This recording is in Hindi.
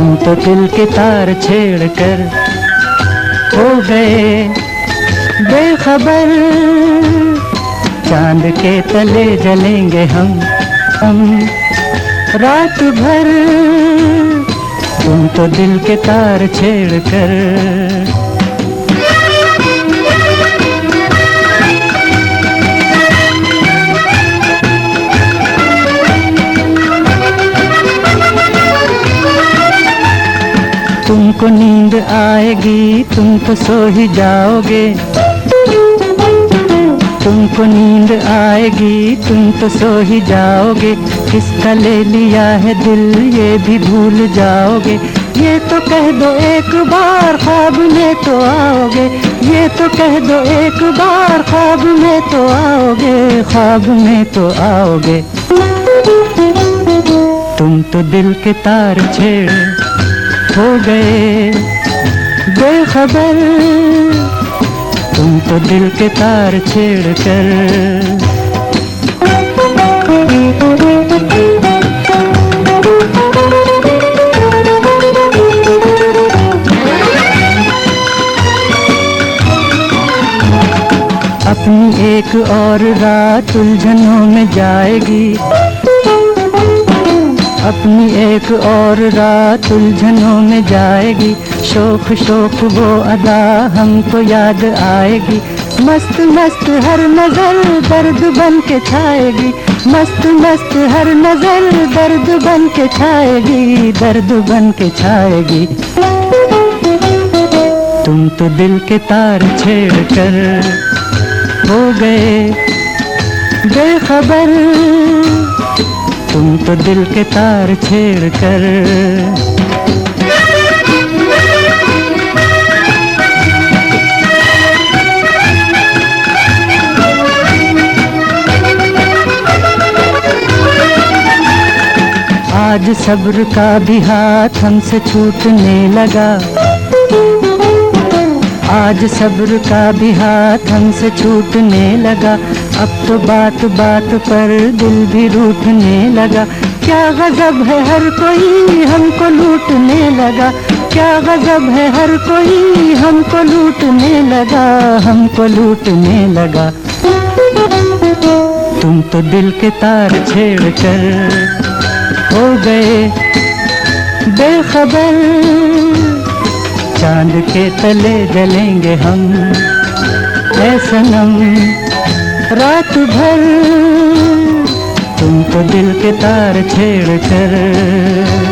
तुम तो दिल के तार छेड़ कर हो गए बेखबर। चांद के तले जलेंगे हम रात भर। तुम तो दिल के तार छेड़ कर। तुमको नींद आएगी तुम तो सो ही जाओगे। तुमको नींद आएगी तुम तो सो ही जाओगे। किसका ले लिया है दिल ये भी भूल जाओगे। ये तो कह दो एक बार ख्वाब में तो आओगे। ये तो कह दो एक बार ख्वाब में तो आओगे। ख्वाब में तो आओगे। तुम तो दिल के तार छेड़ हो गए बेखबर। तुम तो दिल के तार छेड़ कर। अपनी एक और रात उलझनों में जाएगी। अपनी एक और रात उलझनों में जाएगी। शोख शोख वो अदा हमको याद आएगी। मस्त मस्त हर नजर दर्द बन के छाएगी। मस्त मस्त हर नजर दर्द बन के छाएगी। दर्द बन के छाएगी। तुम तो दिल के तार छेड़ कर हो गए बेखबर। तुम तो दिल के तार छेड़ कर। आज सब्र का भी हाथ हमसे छूटने लगा। आज सब्र का भी हाथ हमसे छूटने लगा। अब तो बात बात पर दिल भी रूठने लगा। क्या गजब है हर कोई हमको लूटने लगा। क्या गजब है हर कोई हमको लूटने लगा। हमको लूटने लगा। तुम तो दिल के तार छेड़ कर हो गए बेखबर। चांद के तले जलेंगे हम ऐ सनम रात भर। तुम तो दिल के तार छेड़ कर।